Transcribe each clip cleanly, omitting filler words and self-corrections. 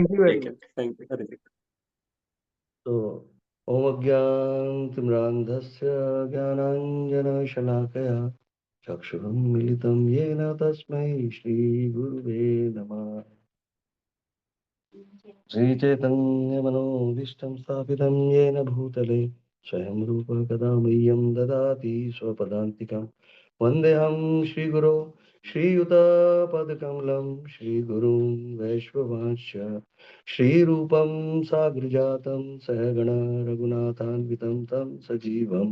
Thank you very much, thank you, Hare Krishna. तो ओम अज्ञानतिमिरान्धस्य ज्ञानाञ्जनशलाकया चक्षुरुन्मिलितं येन तस्मै श्रीगुरुवे नमः। श्रीचैतन्यमनोभीष्टं स्थापितं येन भूतले स्वयं रूप कदा मह्यं ददाति स्वपदान्तिकं। वन्देऽहं श्रीगुरो श्रीयुतपदकमलं श्रीगुरुं वैष्णवांश्च श्रीरूपं साग्रजातं सहगण रघुनाथान्वितं तं सजीवं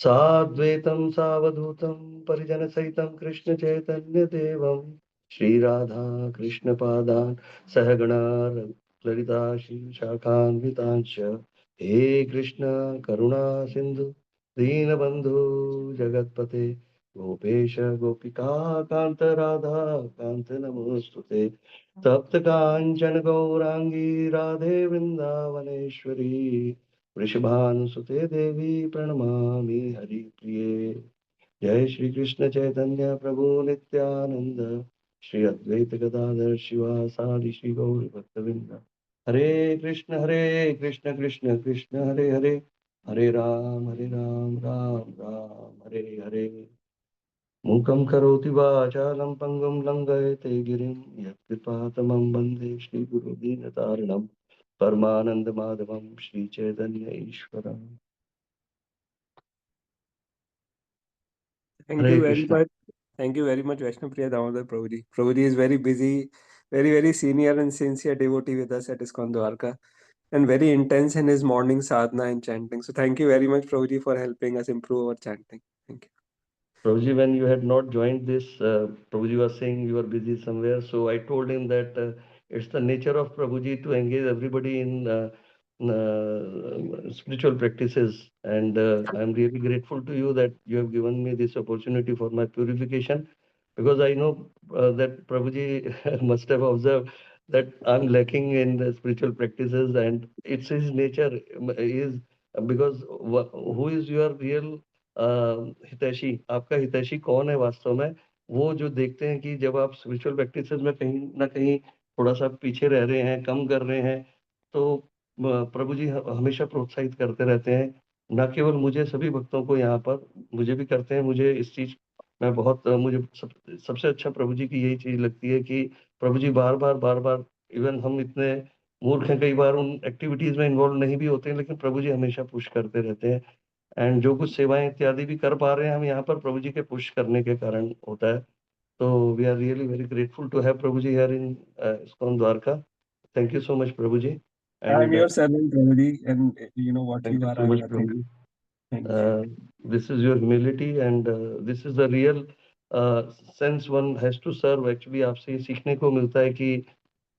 साद्वैतं सावधूतं परिजनसहितं कृष्णचैतन्यदेवं श्रीराधा कृष्णपादान् सहगणा ललिता श्रीशाखान्वितांश्च हे कृष्ण करुणा सिन्धु दीनबन्धु जगत्पते गोपेश गोपिका कान्त राधा कान्त नमोस्तुते तप्त काञ्चन गौरांगी राधे वृन्दावनेश्वरी वृषभानुसुते देवी प्रणमामि हरिप्रिये। जय श्री कृष्ण चैतन्य प्रभु नित्यानंद श्री अद्वैत गदाधर शिवासादि श्री गौर भक्तवृंद। हरे कृष्ण कृष्ण कृष्ण हरे हरे, हरे राम राम राम हरे हरे। मूकं करोति वाचालं पंगुं लंघयते गिरिं यत्कृपातमं वन्दे श्रीगुरुदीनतारिणं परमानन्दमाधवं Sri Chaitanya ईश्वरम्। Thank Hare you very Krishna. much. Thank you very much, Vaishnapriya Damodar Prabhuji. Prabhuji is very busy, very, very senior and sincere devotee with us at ISKCON Dwarka, and very intense in his morning sadhana and chanting. So thank you very much, Prabhuji, for helping us improve our chanting. Thank you. Prabhuji, when you had not joined this, Prabhuji was saying you were busy somewhere. So I told him that it's the nature of Prabhuji to engage everybody in spiritual practices. And I'm really grateful to you that you have given me this opportunity for my purification. Because I know that Prabhuji must have observed that I'm lacking in the spiritual practices, and it's his nature. Is because who is your real हितैषी, आपका हितैषी कौन है वास्तव में? वो जो देखते हैं कि जब आप स्पिरिचुअल प्रैक्टिसेस में कहीं न कहीं थोड़ा-सा पीछे रह रहे हैं, कम कर रहे हैं, तो प्रभु जी हमेशा प्रोत्साहित करते रहते हैं। ना केवल मुझे, सभी भक्तों को यहाँ पर, मुझे भी करते हैं। मुझे इस चीज़ में बहुत मुझे सबसे अच्छा प्रभु जी की यही चीज़ लगती है कि प्रभु जी बार-बार इवन हम इतने मूर्ख हैं, कई बार उन एक्टिविटीज़ में इन्वॉल्व नहीं भी होते हैं, लेकिन प्रभु जी हमेशा पुश करते रहते हैं। एंड जो कुछ सेवाएँ इत्यादि भी कर पा रहे हैं हम यहाँ पर, प्रभु जी के पुश करने के कारण होता है। तो we are really very grateful to have Prabhu ji here in ISKCON Dwarka. Thank you so much Prabhu ji. I'm and your servant, Prabhuji, and you know what thank you you are, so I'm much Prabhu nothing. Ji. Thank you. This is your humility and this is the real sense one has to serve। Actually आपसे ये सीखने को मिलता है कि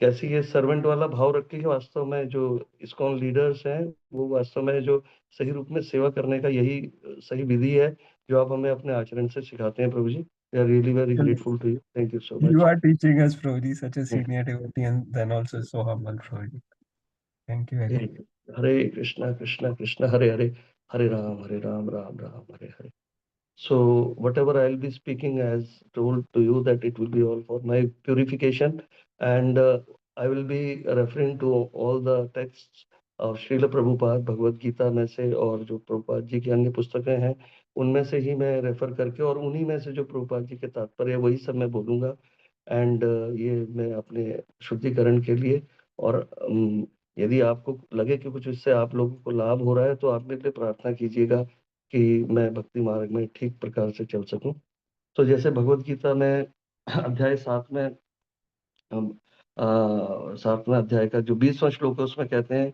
कैसे ये servant वाला भाव रख के वास्तव में जो ISKCON लीडर्स हैं, वो वास्तव में जो सही रूप में सेवा करने का यही सही विधि है, जो आप हमें अपने आचरण से सिखाते हैं प्रभु जी। We are really very grateful to you. Thank you so You much. are teaching us, Prabhuji, such a senior devotee, and then also so humble, Prabhuji. Thank you very much. Hare Krishna Krishna Krishna Hare Hare, Hare Ram Ram Ram Hare Hare. So whatever I'll be speaking, as told to you, that it will be all for my purification, and I will be referring to all the texts of Srila Prabhupada Bhagavad Gita में से, और जो प्रभुपाद जी की अन्य पुस्तकें हैं उनमें से ही मैं रेफर करके, और उन्हीं में से जो प्रभुपाद जी के तात्पर्य वही सब मैं बोलूँगा। एंड ये मैं अपने शुद्धिकरण के लिए, और यदि आपको लगे कि कुछ इससे आप लोगों को लाभ हो रहा है, तो आप मेरे लिए प्रार्थना कीजिएगा कि मैं भक्ति मार्ग में ठीक प्रकार से चल सकूं। तो जैसे भगवद गीता में अध्याय 7 में, 7वें अध्याय का जो 20वां श्लोक है उसमें कहते हैं,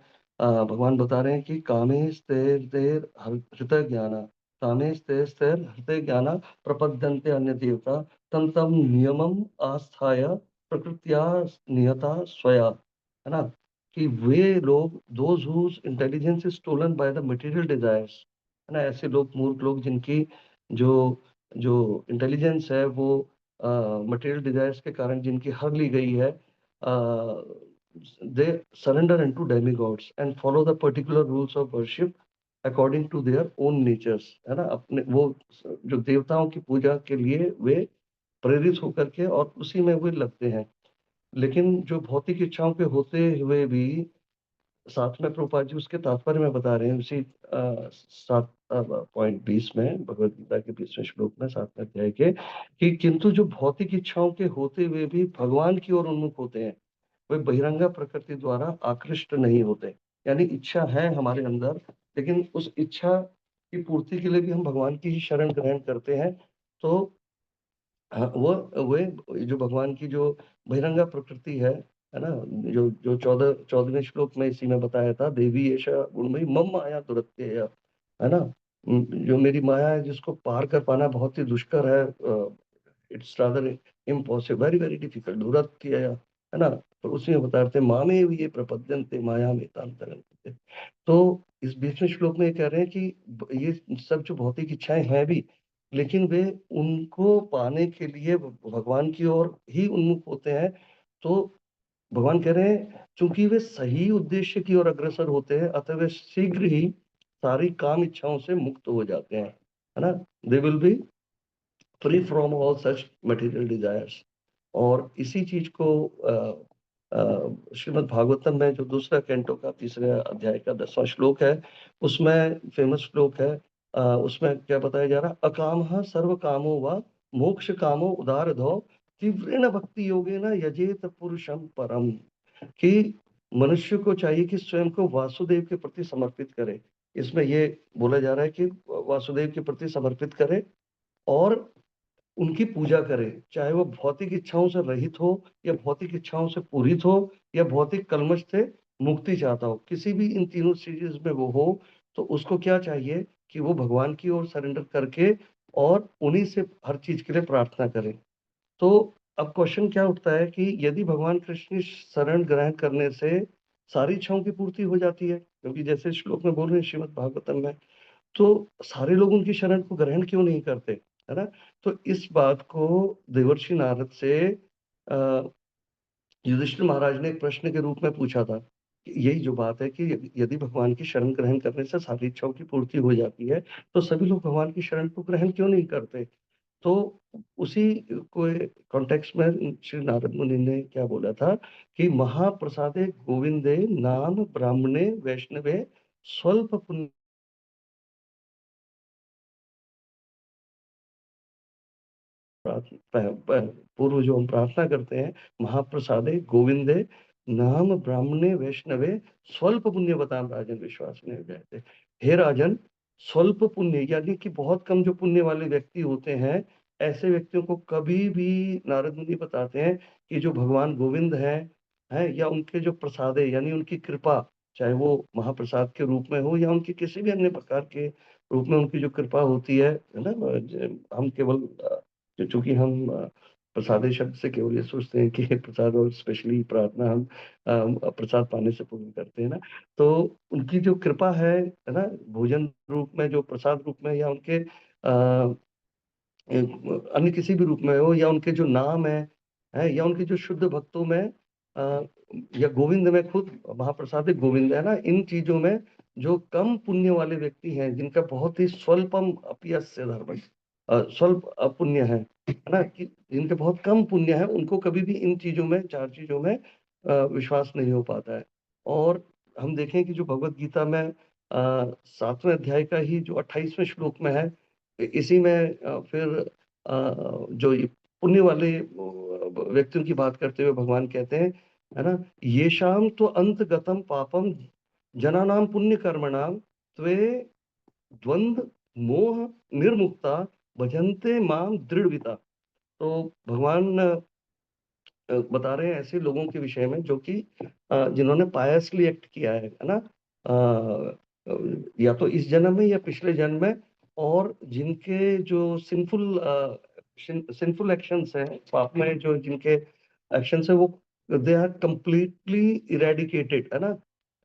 भगवान बता रहे हैं कि कामेस्तेर्तेर हृतय ज्ञाना, कामेस्तेस्तेर हृतय ज्ञाना प्रपद्यन्ते अन्य देवता तम तम नियमम आस्थाय प्रकृत्या नियता स्वया। है ना? कि वे लोग, those whose intelligence is stolen by the material desires, है ना? ऐसे लोग, मूर्ख लोग, जिनकी जो जो इंटेलिजेंस है वो मटेरियल डिजायर्स के कारण जिनकी हर ली गई है, they surrender into demigods and follow the particular rules of worship according to their own natures. है ना? अपने वो जो देवताओं की पूजा के लिए वे प्रेरित होकर के और उसी में वे लगते हैं। लेकिन जो भौतिक इच्छाओं के होते हुए भी साथ में प्रभुपाद जी उसके तात्पर्य में बता रहे हैं उसी 7.20 में, भगवत गीता के 20वें श्लोक में 7वें अध्याय के, कि किंतु जो भौतिक इच्छाओं के होते हुए भी भगवान की ओर उन्मुख होते हैं, वे बहिरंगा प्रकृति द्वारा आकृष्ट नहीं होते। यानी इच्छा है हमारे अंदर, लेकिन उस इच्छा की पूर्ति के लिए भी हम भगवान की ही शरण ग्रहण करते हैं। तो हाँ, वो जो भगवान की जो बहिरंगा प्रकृति है ना, जो जो 14वें श्लोक में इसी में बताया था, देवी ऐसा गुणमयी मम माया दुरत्य है ना। जो मेरी माया है जिसको पार कर पाना बहुत ही दुष्कर है, it's rather impossible, very very difficult, दुरत्य है ना। तो उसमें बताते थे मामे ये प्रपद्यन्ते माया में तांतरन्ते। तो इस 20वें श्लोक में ये कह रहे हैं कि ये सब जो भौतिक इच्छाएं हैं भी, लेकिन वे उनको पाने के लिए भगवान की ओर ही उन्मुख होते हैं। तो भगवान कह रहे हैं चूंकि वे सही उद्देश्य की ओर अग्रसर होते हैं, अतः वे शीघ्र ही सारी काम इच्छाओं से मुक्त हो जाते हैं, है ना। They will be free from all such material desires. और इसी चीज को श्रीमद् भागवतम में जो दूसरा कैंटो का तीसरे अध्याय का 10वां श्लोक है, उसमें फेमस श्लोक है। उसमें क्या बताया जा रहा है, अकामः सर्व कामो व मोक्ष कामो उदारधो तीव्रेण भक्ति योगेन यजेत पुरुषम परम। कि मनुष्य को चाहिए कि स्वयं को वासुदेव के प्रति समर्पित करे। इसमें ये बोला जा रहा है कि वासुदेव के प्रति समर्पित करे और उनकी पूजा करे, चाहे वो भौतिक इच्छाओं से रहित हो या भौतिक इच्छाओं से पूरित हो या भौतिक कलमश से मुक्ति चाहता हो, किसी भी इन तीनों चीज में वो हो, तो उसको क्या चाहिए कि वो भगवान की ओर सरेंडर करके और उन्हीं से हर चीज के लिए प्रार्थना करे। तो अब क्वेश्चन क्या उठता है कि यदि भगवान कृष्ण की शरण ग्रहण करने से सारी इच्छाओं की पूर्ति हो जाती है, क्योंकि जैसे श्लोक में बोल रहे हैं श्रीमद् भागवतम में, तो सारे लोग उनकी शरण को ग्रहण क्यों नहीं करते, है ना। तो इस बात को देवर्षि नारद से अ, युधिष्ठिर महाराज ने एक प्रश्न के रूप में पूछा था। यही जो बात है कि यदि भगवान की शरण ग्रहण करने से सारी इच्छाओं की पूर्ति हो जाती है, तो सभी लोग भगवान की शरण को ग्रहण क्यों नहीं करते। तो उसी को कॉन्टेक्स्ट में श्री नारद मुनि ने क्या बोला था कि महाप्रसादे गोविंदे नाम ब्राह्मणे वैष्णवे स्वल्प पुण्य पूर्व जो हम प्रार्थना करते हैं, महाप्रसादे गोविंदे नाम ब्राह्मणे वैष्णवे स्वल्प पुण्य बताम राजन विश्वास ने कहते। हे राजन, स्वल्प पुण्य यानी कि बहुत कम जो पुण्य वाले व्यक्ति होते हैं, ऐसे व्यक्तियों को कभी भी नारद मुनि बताते हैं कि जो भगवान गोविंद है या उनके जो प्रसादे यानी उनकी कृपा, चाहे वो महाप्रसाद के रूप में हो या उनकी किसी भी अन्य प्रकार के रूप में उनकी जो कृपा होती है ना। हम केवल चूंकि हम प्रसादे शब्द से केवल ये सोचते हैं कि प्रसाद और स्पेशली प्रार्थना हम प्रसाद पाने से पूर्ण करते हैं ना। तो उनकी जो कृपा है ना, भोजन रूप में जो प्रसाद रूप में या उनके अन्य किसी भी रूप में हो या उनके जो नाम है या उनके जो शुद्ध भक्तों में या गोविंद में, खुद महाप्रसाद गोविंद है ना, इन चीजों में जो कम पुण्य वाले व्यक्ति हैं, जिनका बहुत ही स्वल्पम अपयस्य धर्म, स्वल्प पुण्य है ना, कि जिनके बहुत कम पुण्य है, उनको कभी भी इन चीजों में, चार चीजों में विश्वास नहीं हो पाता है। और हम देखें कि जो भगवत गीता में 7वें अध्याय का ही जो 28वें श्लोक में है, इसी में फिर जो ये पुण्य वाले व्यक्तियों की बात करते हुए भगवान कहते हैं, है ना, ये शाम तो अंत गतम पापम जनानाम पुण्य कर्मणाम त्वे द्वंद मोह निर्मुक्ता भजन्ते माम दृढ़विता। तो भगवान बता रहे हैं ऐसे लोगों के विषय में जो कि जिन्होंने पायसली एक्ट किया है ना, या तो इस जन्म में या पिछले जन्म में, और जिनके जो सिंफुल एक्शंस हैं, पाप में जो जिनके एक्शंस है, वो दे आर कंप्लीटली इरेडिकेटेड, है ना।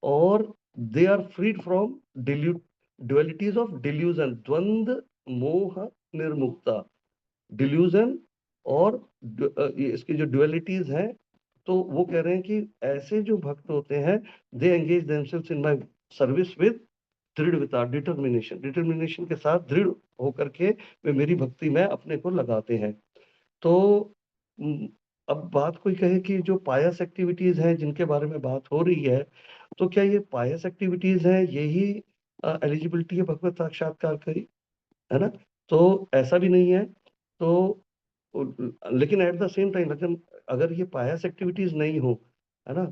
और they are freed from dualities of delusion, द्वंद मोह निर्मुक्ता, डिल्यूजन और ये इसकी जो ड्युअलिटीज हैं। तो वो कह रहे हैं कि ऐसे जो भक्त होते हैं, they engage themselves in my service with दृढ़ता, डिटर्मिनेशन, डिटर्मिनेशन के साथ दृढ़ होकर के वे मेरी भक्ति में अपने को लगाते हैं। तो अब बात कोई कहे कि जो पायस एक्टिविटीज हैं जिनके बारे में बात हो रही है, तो क्या ये पायस एक्टिविटीज हैं, यही एलिजिबिलिटी है भगवत साक्षात्कार की, है ना? तो ऐसा भी नहीं है। तो लेकिन एट द सेम टाइम अगर अगर ये पायस एक्टिविटीज नहीं हो, है ना,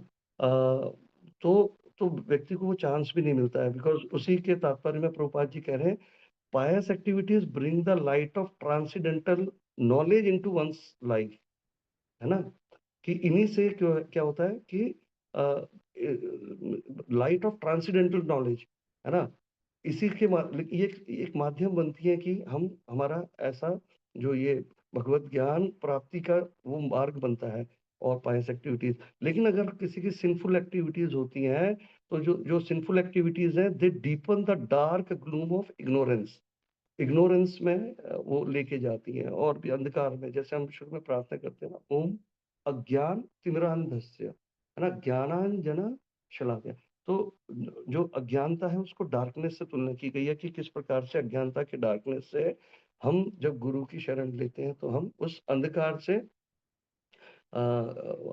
तो व्यक्ति को वो चांस भी नहीं मिलता है, बिकॉज उसी के तात्पर्य में प्रभुपाद जी कह रहे हैं, pious activities bring the light of transcendental knowledge into one's life, है ना, कि इन्हीं से क्या क्या होता है कि लाइट ऑफ ट्रांसेंडेंटल नॉलेज, है ना, इसी के ये एक माध्यम बनती है कि हम हमारा ऐसा जो ये भगवत ज्ञान प्राप्ति का वो मार्ग बनता है, और पायस एक्टिविटीज। लेकिन अगर किसी की सिंफुल एक्टिविटीज होती हैं, तो जो जो सिंफुल एक्टिविटीज हैं, they deepen the dark gloom of ignorance, ignorance में वो लेके जाती हैं, और भी अंधकार में, जैसे हम शुरू में प्रार्थना करते हैं ना, ओम अज्ञान तिमिरांधस्य, है ना, ज्ञानांजना शलाकया। तो जो अज्ञानता है उसको डार्कनेस से तुलना की गई है, कि किस प्रकार से अज्ञानता के डार्कनेस से हम जब गुरु की शरण लेते हैं, तो हम उस अंधकार से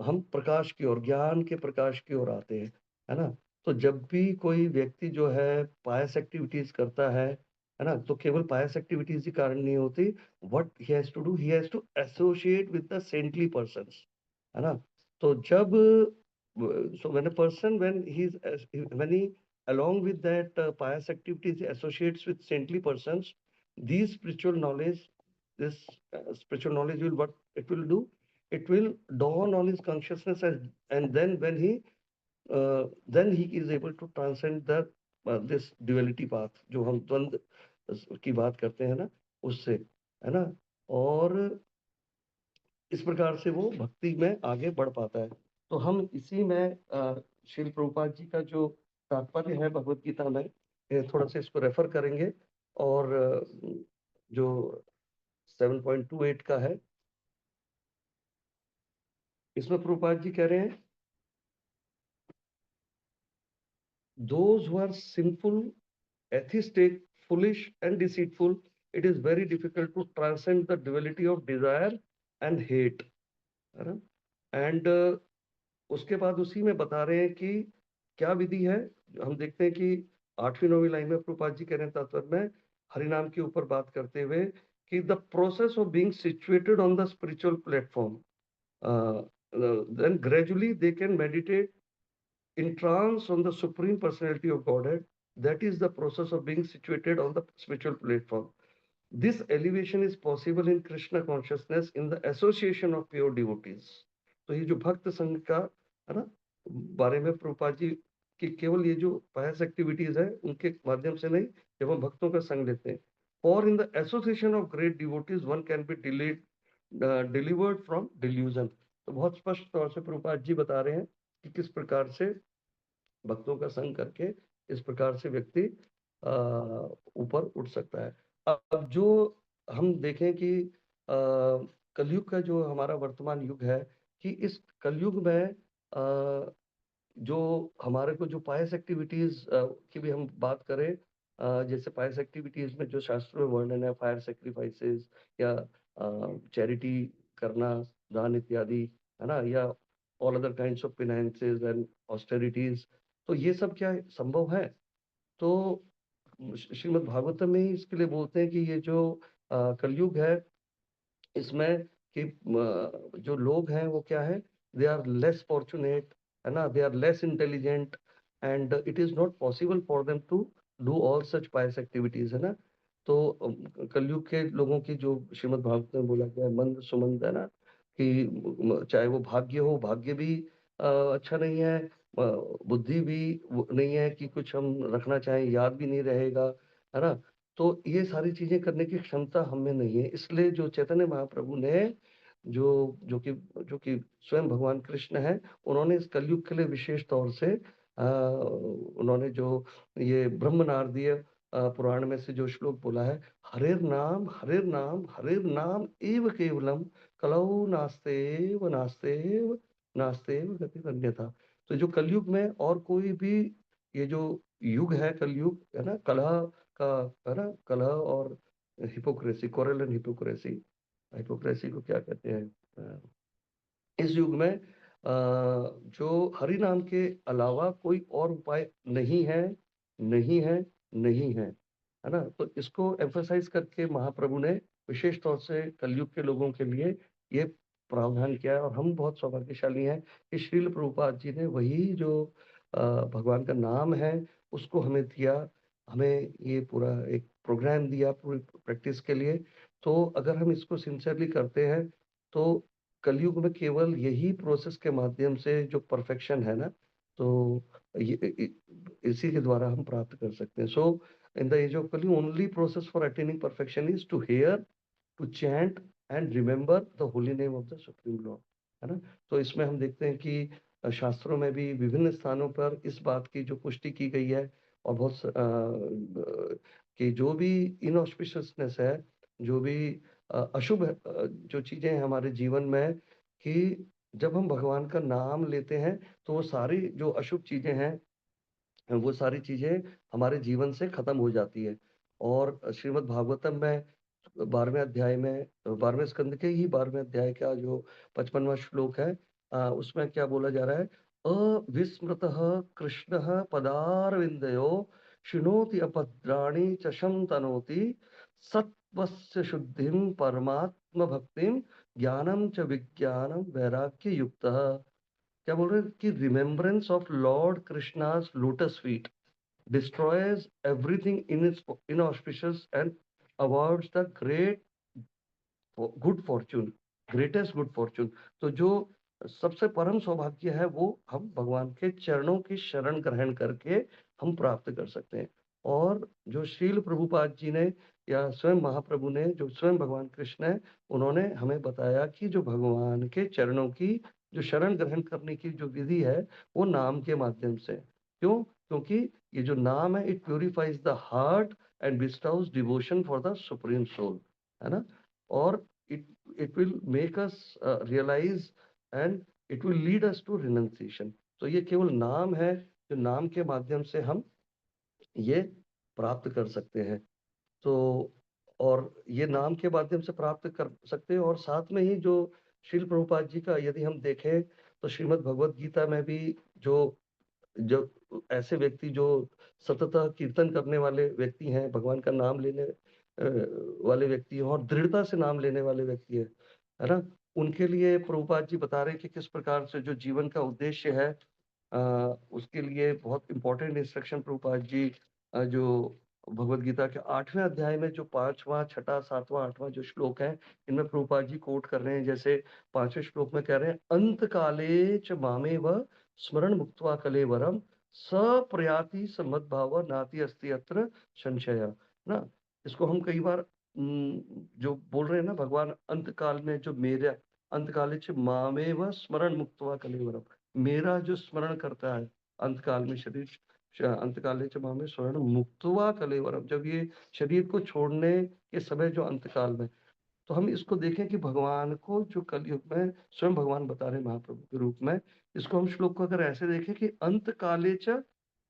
हम प्रकाश की ओर, ज्ञान के प्रकाश की ओर आते हैं, है ना। तो जब भी कोई व्यक्ति जो है पायस एक्टिविटीज करता है ना, तो केवल पायस एक्टिविटीज ही कारण नहीं होती। What he has to do, he has to associate with the saintly persons, है ना। तो जब so when a person when he along with that pious activities he associates with saintly persons, these spiritual knowledge, this spiritual knowledge will, what it will do, it will dawn on his consciousness, and then he is able to transcend the this duality path, जो हम द्वंद की बात करते हैं ना, उससे, है ना, और इस प्रकार से वो भक्ति में आगे बढ़ पाता है। तो हम इसी में श्रील प्रभुपाद जी का जो तात्पर्य है भगवत गीता में, थोड़ा सा इसको रेफर करेंगे, और जो 7.28 का है, इसमें प्रभुपाद जी कह रहे हैं, those who are sinful, atheistic, foolish and deceitful, it is very difficult to transcend the duality of desire and hate, है ना। एंड उसके बाद उसी में बता रहे हैं कि क्या विधि है। हम देखते हैं कि 8वीं 9वीं लाइन में प्रभुपाद जी कह रहे हैं तात्पर्य में, हरिनाम के ऊपर बात करते हुए, कि the process of being situated on the spiritual platform, then gradually they can meditate in trance on the Supreme Personality of Godhead. That is the process of being situated on the spiritual platform. This elevation is possible in Krishna consciousness in the association of pure devotees. तो ये जो भक्त संघ का, है ना, बारे में प्रभुपाद जी की केवल ये जो पायस एक्टिविटीज है उनके माध्यम से नहीं, जब हम भक्तों का संग लेते हैं, और in the association of great devotees one can be delivered from delusion. तो बहुत स्पष्ट तौर से प्रभुपाद जी बता रहे हैं कि किस प्रकार से भक्तों का संग करके इस प्रकार से व्यक्ति ऊपर उठ सकता है। अब जो हम देखें कि कलयुग का जो हमारा वर्तमान युग है, कि इस कलयुग में जो हमारे को जो पायस एक्टिविटीज की भी हम बात करें, जैसे पायस एक्टिविटीज में जो शास्त्र में वर्णन है, फायर सेक्रीफाइसेस या चैरिटी करना, दान इत्यादि, है ना, या all other kinds of finances and austerities, तो ये सब क्या संभव है? तो श्रीमद् भागवतम में ही इसके लिए बोलते हैं कि ये जो कलयुग है, इसमें कि जो लोग हैं वो क्या है, दे आर लेस फॉर्चुनेट, है ना, they are less intelligent, and it is not possible for them to do all such pious activities, है ना। तो कलयुग के लोगों की जो श्रीमद् भागवत में बोला गया है, मंद सुमंद, है ना, कि चाहे वो भाग्य हो, भाग्य भी अच्छा नहीं है, बुद्धि भी नहीं है कि कुछ हम रखना चाहें याद भी नहीं रहेगा, है ना। तो ये सारी चीजें करने की क्षमता हमें नहीं है, इसलिए जो चैतन्य महाप्रभु ने जो जो कि स्वयं भगवान कृष्ण है, उन्होंने इस कलयुग के लिए विशेष तौर से उन्होंने जो ये ब्रह्म नारदीय पुराण में से जो श्लोक बोला है, हरेर नाम हरेर नाम हरेर नाम एव केवलम, कलौ नास्तेव नास्तेव नास्तेव गति अन्यथा। तो जो कलयुग में और कोई भी, ये जो युग है कलयुग, है ना, कलह का, है ना, कलह और hypocrisy, coral and hypocrisy, hypocrisy को क्या कहते हैं, इस युग में जो हरि नाम के अलावा कोई और उपाय नहीं है, नहीं है, नहीं है ना? तो इसको एम्फसाइज करके महाप्रभु ने विशेष तौर से कलयुग के लोगों के लिए ये प्रावधान किया है, और हम बहुत सौभाग्यशाली हैं कि श्रील प्रभुपाद जी ने वही जो भगवान का नाम है उसको हमें दिया, हमें ये पूरा एक प्रोग्राम दिया पूरी प्रैक्टिस के लिए। तो अगर हम इसको सिंसियरली करते हैं तो कलयुग में केवल यही प्रोसेस के माध्यम से जो परफेक्शन है ना, तो इसी के द्वारा हम प्राप्त कर सकते हैं। So in the age of Kaliyuga only process for attaining perfection is to hear, to chant and remember the holy name of the supreme lord, है ना? तो इसमें हम देखते हैं कि शास्त्रों में भी विभिन्न स्थानों पर इस बात की जो पुष्टि की गई है, और कि जो भी इनऑस्पिशियसनेस है, जो भी अशुभ जो चीजें हैं हमारे जीवन में, कि जब हम भगवान का नाम लेते हैं तो वो सारी जो अशुभ चीजें हैं वो सारी चीजें हमारे जीवन से खत्म हो जाती है। और श्रीमद् भागवतम में 12वें स्कंद के ही 12वें अध्याय का जो 55वां श्लोक है, उसमें क्या बोला जा रहा है? अविस्मृत कृष्ण पदारविंदयो शुनोति अपद्राणि चशम तनोति सत्वस्य शुद्धिम परमात्म भक्तिम ज्ञानम च विज्ञानम वैराग्य युक्त। क्या बोल रहे हैं कि remembrance of Lord Krishna's lotus feet destroys everything in its inauspicious and awards the good Fortune, greatest good Fortune. तो जो सबसे परम सौभाग्य है वो हम भगवान के चरणों की शरण ग्रहण करके हम प्राप्त कर सकते हैं। और जो श्रील प्रभुपाद जी ने या स्वयं महाप्रभु ने, जो स्वयं भगवान कृष्ण है, उन्होंने हमें बताया कि जो भगवान के चरणों की जो शरण ग्रहण करने की जो विधि है वो नाम के माध्यम से। क्यों? क्योंकि ये जो नाम है it purifies the heart and bestows devotion for the supreme soul, है ना? और it will make us realize and it will lead us to renunciation। तो ये केवल नाम है, जो नाम के माध्यम से हम ये प्राप्त कर सकते हैं। तो और ये नाम के माध्यम से प्राप्त कर सकते हैं, और साथ में ही जो श्रील प्रभुपाद जी का यदि हम देखें तो श्रीमद् भगवत गीता में भी जो जो ऐसे व्यक्ति जो सततः कीर्तन करने वाले व्यक्ति हैं, भगवान का नाम लेने वाले व्यक्ति हैं, और दृढ़ता से नाम लेने वाले व्यक्ति है ना, उनके लिए प्रभुपाद जी बता रहे हैं कि किस प्रकार से जो जीवन का उद्देश्य है, उसके लिए बहुत इंपॉर्टेंट इंस्ट्रक्शन प्रभुपाद जी जो भगवत गीता के 8वें अध्याय में जो 5वां, 6ठा, 7वां, 8वां जो श्लोक है, इनमें प्रभुपाद जी कोट कर रहे हैं। जैसे 5वें श्लोक में कह रहे हैं, अंत काले च मामे व स्मरण मुक्त्वा कलेवरम सप्रयाति समद्भाव नाति अस्ति अत्र संशय, ना? इसको हम कई बार जो बोल रहे हैं ना, भगवान अंत काल में जो मेरा अंत काले च मामे व स्मरण मुक्त्वा कलेवरम, मेरा जो स्मरण करता है अंत काल में, अंत काले च मामे स्मरण मुक्त्वा कलेवरम, जब ये शरीर को छोड़ने के समय जो अंत काल में, तो हम इसको देखें कि भगवान को जो कलयुग में स्वयं भगवान बता रहे हैं महाप्रभु के रूप में, इसको हम श्लोक को अगर ऐसे देखें कि अंत काले च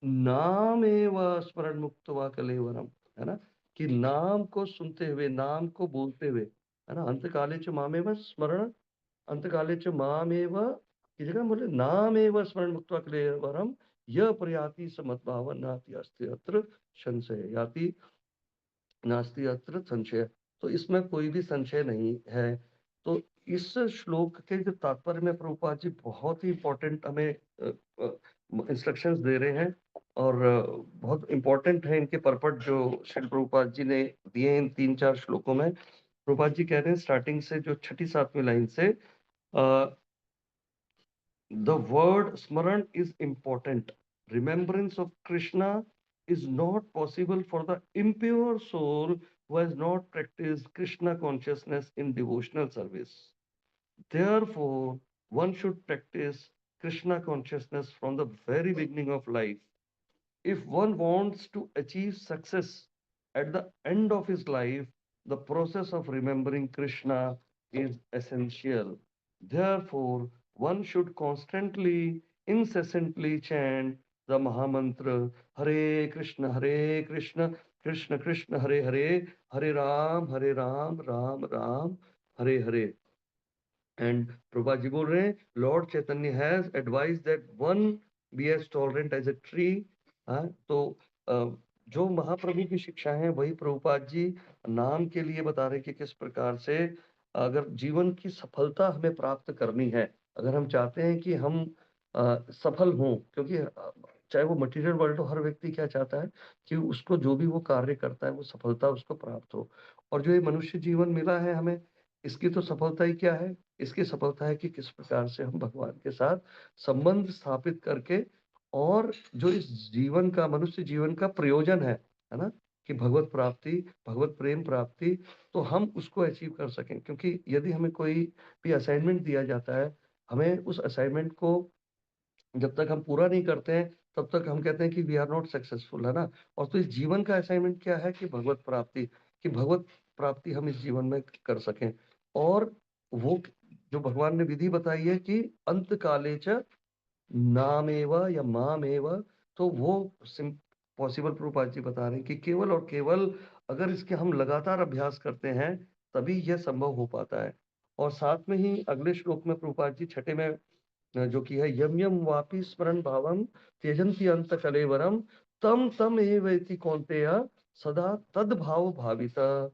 नाम एव स्मरण मुक्त व कलेवरम, है ना? कि नाम को सुनते हुए, नाम को बोलते हुए, है ना? अंत काले च मामेव स्मरण, अंत काले च मामेव की जगह बोले नाम एव स्मरण मुक्त व कलेवरम यह प्रयाति समद्भाव नाति अस्ति अत्र संशय याति नास्ति अत्र संशय। तो इसमें कोई भी संशय नहीं है। तो इस श्लोक के जो तात्पर्य में प्रभुपाद जी बहुत ही इंपॉर्टेंट हमें इंस्ट्रक्शंस दे रहे हैं, और बहुत इंपॉर्टेंट है इनके परपट जो श्री प्रभुपाद जी ने दिए हैं इन 3-4 श्लोकों में। प्रभुपाद जी कह रहे हैं स्टार्टिंग से जो 6ठी-7वीं लाइन से, the word smaran is important. Remembrance of Krishna is not possible for the impure soul who has not practiced Krishna consciousness in devotional service. Therefore, one should practice Krishna consciousness from the very beginning of life. If one wants to achieve success at the end of his life, the process of remembering Krishna is essential. Therefore, one should constantly, incessantly chant the Mahamantra Hare Krishna, Krishna Krishna, Hare Hare, Hare Ram, Ram Ram, Hare Hare. And Prabhupada ji बोल रहे हैं, lord Chaitanya has advised that one be as tolerant as a tree. तो जो महाप्रभु की शिक्षा है वही प्रभुपाद जी नाम के लिए बता रहे हैं कि किस प्रकार से अगर जीवन की सफलता हमें प्राप्त करनी है, अगर हम चाहते हैं कि हम सफल हों, क्योंकि चाहे वो मटेरियल वर्ल्ड हो, हर व्यक्ति क्या चाहता है कि उसको जो भी वो कार्य करता है वो सफलता उसको प्राप्त हो। और जो ये मनुष्य जीवन मिला है हमें, इसकी तो सफलता ही क्या है, इसकी सफलता है कि किस प्रकार से हम भगवान के साथ संबंध स्थापित करके, और जो इस जीवन का, मनुष्य जीवन का प्रयोजन है ना, कि भगवत प्राप्ति, भगवत प्रेम प्राप्ति, तो हम उसको अचीव कर सकें। क्योंकि यदि हमें कोई भी असाइनमेंट दिया जाता है, हमें उस असाइनमेंट को जब तक हम पूरा नहीं करते हैं तब तक हम कहते हैं कि वी आर नॉट सक्सेसफुल, है ना। और तो इस जीवन का असाइनमेंट क्या है कि भगवत प्राप्ति, कि भगवत प्राप्ति हम इस जीवन में कर सकें। और वो जो भगवान ने विधि बताई है कि अंत काले च नामेव या मामेव, तो वो पॉसिबल प्रभुपाद जी बता रहे हैं कि केवल और केवल अगर इसके हम लगातार अभ्यास करते हैं तभी यह संभव हो पाता है। और साथ में ही अगले श्लोक में प्रभुपाद जी छठे में जो कि है, यम यम वापि स्मरण भावम त्यजन्ति अंत कलेवरम तम तम एवेति कौन्तेय सदा तद भाव भाविता।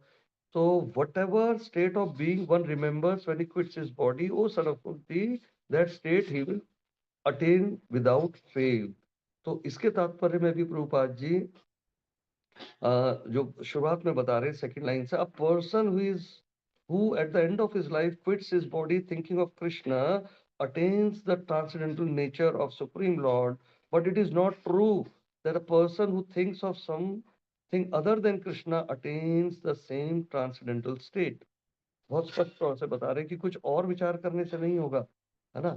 तो whatever state of being one remembers when he quits his body, O son of Kunti, that state he will attain without fail। तो इसके तात्पर्य में भी प्रभुपाद जी जो शुरुआत में बता रहे हैं सेकंड लाइन से, a person who at the end of his life quits his body thinking of Krishna attains the transcendental nature of Supreme Lord, but it is not true that a person who thinks of something other than Krishna attains the same transcendental state। बहुत स्पष्ट तौर से बता रहे हैं कि कुछ और विचार करने से नहीं होगा, है ना।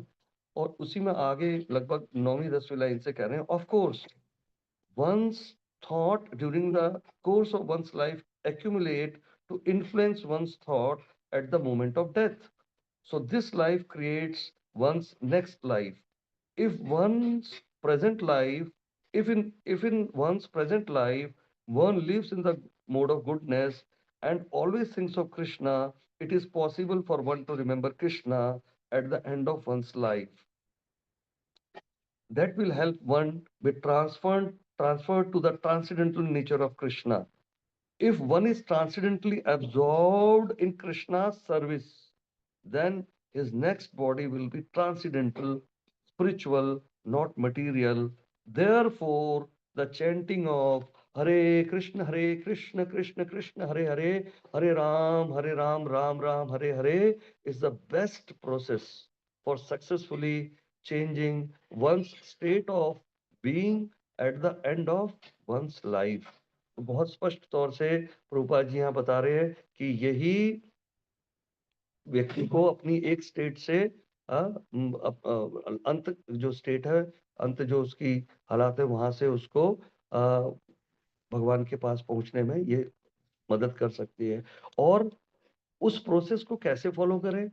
और उसी में आगे लगभग 9वीं 10वीं लाइन से कह रहे हैं, of course one's thought during the course of one's life accumulate to influence one's thought at the moment of death, so this life creates one's next life। If one's present life, if in one's present life one lives in the mode of goodness and always thinks of Krishna, it is possible for one to remember Krishna at the end of one's life। That will help one be transferred to the transcendental nature of Krishna। If one is transcendently absorbed in Krishna's service, then his next body will be transcendental, spiritual, not material। Therefore, the chanting of Hare Krishna, Krishna Krishna, Hare Hare, Hare Ram, Ram Ram, Hare Hare is the best process for successfully changing one's state of being at the end of one's life। बहुत स्पष्ट तौर से प्रभुपाद जी यहाँ बता रहे हैं कि यही व्यक्ति को अपनी एक स्टेट से अंत जो स्टेट है, अंत जो उसकी हालात है, वहां से उसको भगवान के पास पहुंचने में ये मदद कर सकती है। और उस प्रोसेस को कैसे फॉलो करें,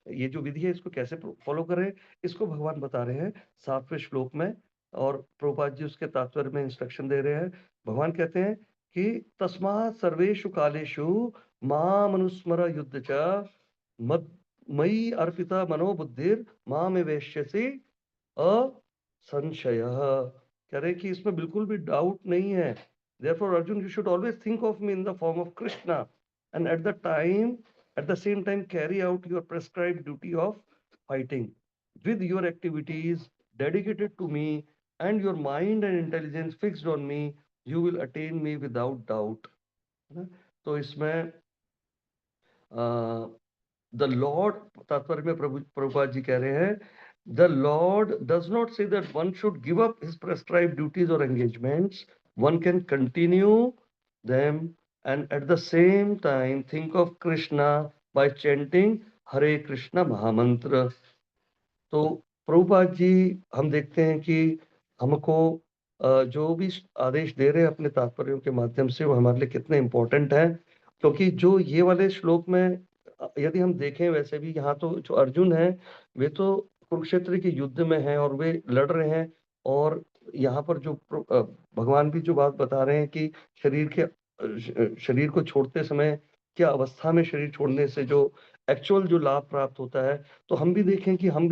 ये जो विधि है इसको कैसे फॉलो करें, इसको भगवान बता रहे हैं 7वें श्लोक में। और प्रभुपाद जी उसके तात्पर्य में इंस्ट्रक्शन दे रहे हैं। भगवान कहते हैं कि तस्मात् सर्वेषु कालेषु माम अनुस्मर युद्ध च मयि अर्पिता मनोबुद्धिर माम वेश्यसि असंशय। कह रहे कि इसमें बिल्कुल भी डाउट नहीं है। Therefore, Arjun, you should always think of me in the form of Krishna, and at the same time, carry out your prescribed duty of fighting with your activities dedicated to me, and your mind and intelligence fixed on me, you will attain me without doubt। तो इसमें the Lord, तात्पर्य में प्रभुपाद जी कह रहे हैं, the lord does not say that one should give up his prescribed duties और engagements, one can continue them and at the same time think of Krishna by chanting Hare Krishna महामंत्र। तो प्रभुपाद जी हम देखते हैं कि हमको जो भी आदेश दे रहे हैं अपने तात्पर्यों के माध्यम से, वो हमारे लिए कितने इंपॉर्टेंट है। क्योंकि जो ये वाले श्लोक में यदि हम देखें, वैसे भी यहाँ तो जो अर्जुन है वे तो कुरुक्षेत्र के युद्ध में हैं और वे लड़ रहे हैं। और यहाँ पर जो भगवान भी जो बात बता रहे हैं कि शरीर को छोड़ते समय क्या अवस्था में शरीर छोड़ने से जो एक्चुअल जो लाभ प्राप्त होता है, तो हम भी देखें कि हम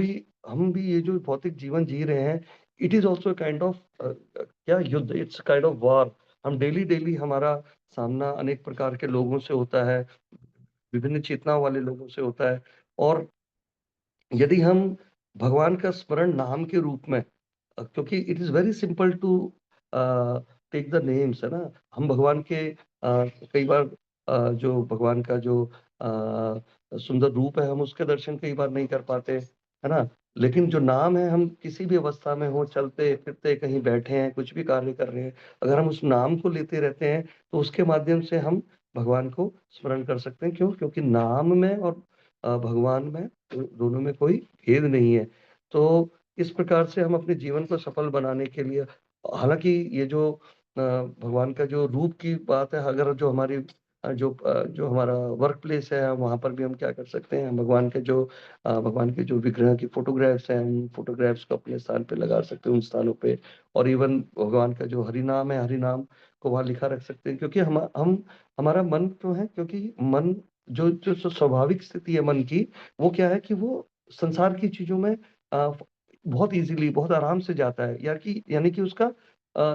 भी ये जो भौतिक जीवन जी रहे हैं, it is also kind of क्या युद्ध, इट्स काइंड ऑफ वॉर। हम डेली डेली हमारा सामना अनेक प्रकार के लोगों से होता है, विभिन्न चेतनाओं वाले लोगों से होता है। और यदि हम भगवान का स्मरण नाम के रूप में, क्योंकि it is very simple to take the names, है ना। हम भगवान के कई बार जो भगवान का जो सुंदर रूप है, हम उसके दर्शन कई बार नहीं कर पाते, है ना। लेकिन जो नाम है, हम किसी भी अवस्था में हो, चलते फिरते, कहीं बैठे हैं, कुछ भी कार्य कर रहे हैं, अगर हम उस नाम को लेते रहते हैं तो उसके माध्यम से हम भगवान को स्मरण कर सकते हैं। क्यों? क्योंकि नाम में और भगवान में, दोनों में कोई भेद नहीं है। तो इस प्रकार से हम अपने जीवन को सफल बनाने के लिए, हालांकि ये जो भगवान का जो रूप की बात है, अगर जो हमारी जो हमारा वर्क प्लेस है, वहां पर भी हम क्या कर सकते हैं, भगवान के जो विग्रह की फोटोग्राफ्स हैं, उन फोटोग्राफ्स को अपने स्थान पे लगा सकते हैं, उन स्थानों पे। और इवन भगवान का जो हरि नाम है, हरि नाम को वहां लिखा रख सकते हैं। क्योंकि हम हमारा मन तो है, क्योंकि मन जो जो जो स्वाभाविक स्थिति है मन की, वो क्या है कि वो संसार की चीजों में बहुत इजीली, बहुत आराम से जाता है यार, कि यानी कि उसका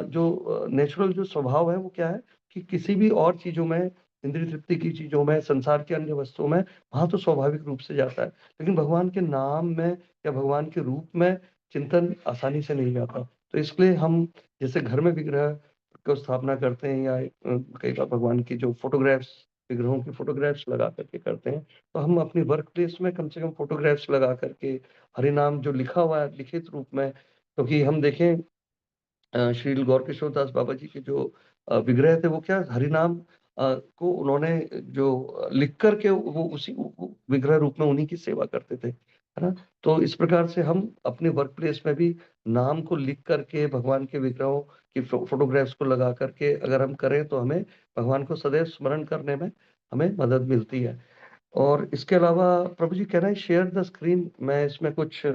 जो नेचुरल जो स्वभाव है, वो क्या है कि किसी भी और चीजों में, इंद्रिय तृप्ति की चीजों में, संसार के अन्य वस्तुओं में, वहां तो स्वाभाविक रूप से जाता है। लेकिन भगवान के नाम में या भगवान के रूप में चिंतन आसानी से नहीं जाता। तो इसलिए हम जैसे घर में विग्रह को स्थापना करते हैं, या कई बार भगवान की जो फोटोग्राफ्स, विग्रहों की फोटोग्राफ्स लगा करके करते हैं, तो हम अपनी वर्क प्लेस में कम से कम फोटोग्राफ्स लगा करके हरि नाम जो लिखा हुआ है लिखित रूप में, क्योंकि हम देखें श्री गौर किशोर दास बाबा जी के जो विग्रह थे, वो क्या हरि नाम को उन्होंने जो लिख करके वो उसी विग्रह रूप में उन्हीं की सेवा करते थे, है ना। तो इस प्रकार से हम अपने वर्क प्लेस में भी नाम को लिख करके भगवान के विग्रहों की फोटोग्राफ्स को लगा करके अगर हम करें, तो हमें भगवान को सदैव स्मरण करने में हमें मदद मिलती है। और इसके अलावा प्रभु जी, कहना है शेयर द स्क्रीन, मैं इसमें कुछ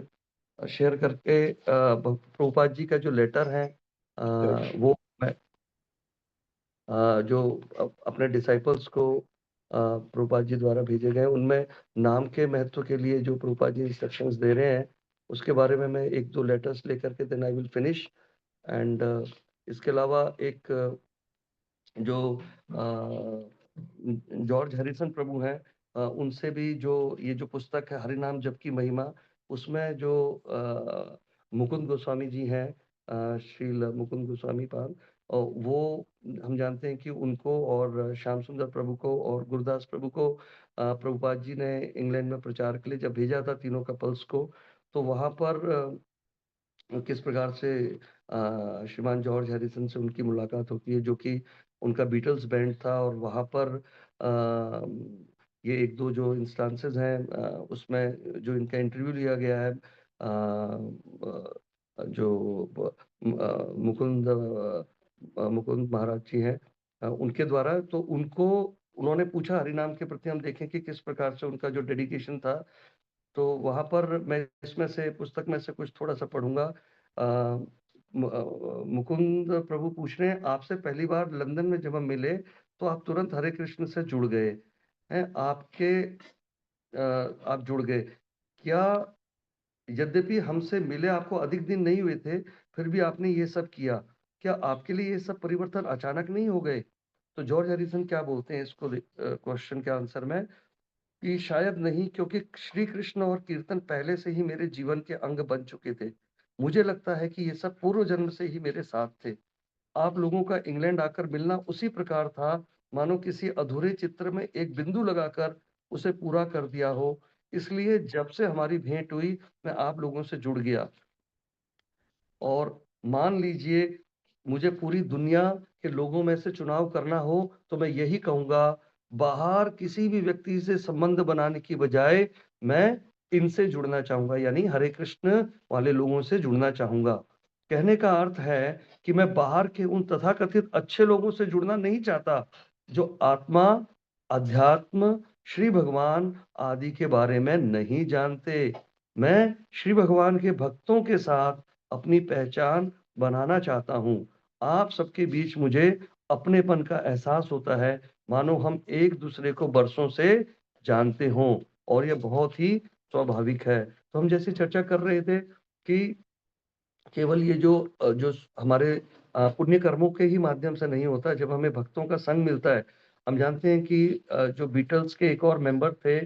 शेयर करके प्रभुपाद जी का जो लेटर है वो मैं जो अपने डिसाइपल्स को प्रभुपाद जी द्वारा भेजे गए, उनमें नाम के महत्व के लिए जो प्रभुपाद जी इंस्ट्रक्शंस दे रहे हैं, उसके बारे में मैं एक दो लेटर्स लेकर के then I will finish. And इसके अलावा एक जो जॉर्ज हैरिसन प्रभु हैं, उनसे भी जो ये जो पुस्तक है हरि नाम जप की महिमा, उसमें जो मुकुंद गोस्वामी जी हैं, श्रील मुकुंद गोस्वामी पाद, और वो हम जानते हैं कि उनको और श्याम सुंदर प्रभु को और गुरुदास प्रभु को प्रभुपाद जी ने इंग्लैंड में प्रचार के लिए जब भेजा था, तीनों कपल्स को, तो वहां पर किस प्रकार से श्रीमान जॉर्ज हैरिसन से उनकी मुलाकात होती है, जो कि उनका बीटल्स बैंड था। और वहां पर ये एक दो जो इंस्टांसेस हैं, उसमें जो इनका इंटरव्यू लिया गया है, जो मुकुंद महाराज जी हैं, उनके द्वारा, तो उनको उन्होंने पूछा हरिनाम के प्रति, हम देखें कि किस प्रकार से उनका जो डेडिकेशन था। तो वहां पर मैं इसमें से पुस्तक में से कुछ थोड़ा सा पढ़ूंगा। मुकुंद प्रभु पूछ रहे हैं, आपसे पहली बार लंदन में जब हम मिले तो आप तुरंत हरे कृष्ण से जुड़ गए हैं, आप जुड़ गए क्या? यद्यपि हमसे मिले आपको अधिक दिन नहीं हुए थे, फिर भी आपने ये सब किया, क्या आपके लिए ये सब परिवर्तन अचानक नहीं हो गए? तो जॉर्ज हैरिसन क्या बोलते हैं इसको क्वेश्चन के आंसर में, कि शायद नहीं, क्योंकि श्री कृष्ण और कीर्तन पहले से ही मेरे जीवन के अंग बन चुके थे। मुझे लगता है कि ये सब पूर्व जन्म से ही मेरे साथ थे। आप लोगों का इंग्लैंड आकर मिलना उसी प्रकार था, मानो किसी अधूरे चित्र में एक बिंदु लगाकर उसे पूरा कर दिया हो। इसलिए जब से हमारी भेंट हुई, मैं आप लोगों से जुड़ गया। और मान लीजिए मुझे पूरी दुनिया के लोगों में से चुनाव करना हो, तो मैं यही कहूंगा, बाहर किसी भी व्यक्ति से संबंध बनाने की बजाय मैं इनसे जुड़ना चाहूंगा, यानी हरे कृष्ण वाले लोगों से जुड़ना चाहूंगा। कहने का अर्थ है कि मैं बाहर के उन तथाकथित अच्छे लोगों से जुड़ना नहीं चाहता, जो आत्मा, अध्यात्म, श्री भगवान आदि के बारे में नहीं जानते। मैं श्री भगवान के भक्तों के साथ अपनी पहचान बनाना चाहता हूँ। आप सबके बीच मुझे अपनेपन का एहसास होता है, मानो हम एक दूसरे को बरसों से जानते हों। और ये बहुत ही स्वाभाविक है। तो हम जैसे चर्चा कर रहे थे कि केवल ये जो जो हमारे पुण्य कर्मों के ही माध्यम से नहीं होता, जब हमें भक्तों का संग मिलता है। हम जानते हैं कि जो बीटल्स के एक और मेंबर थे,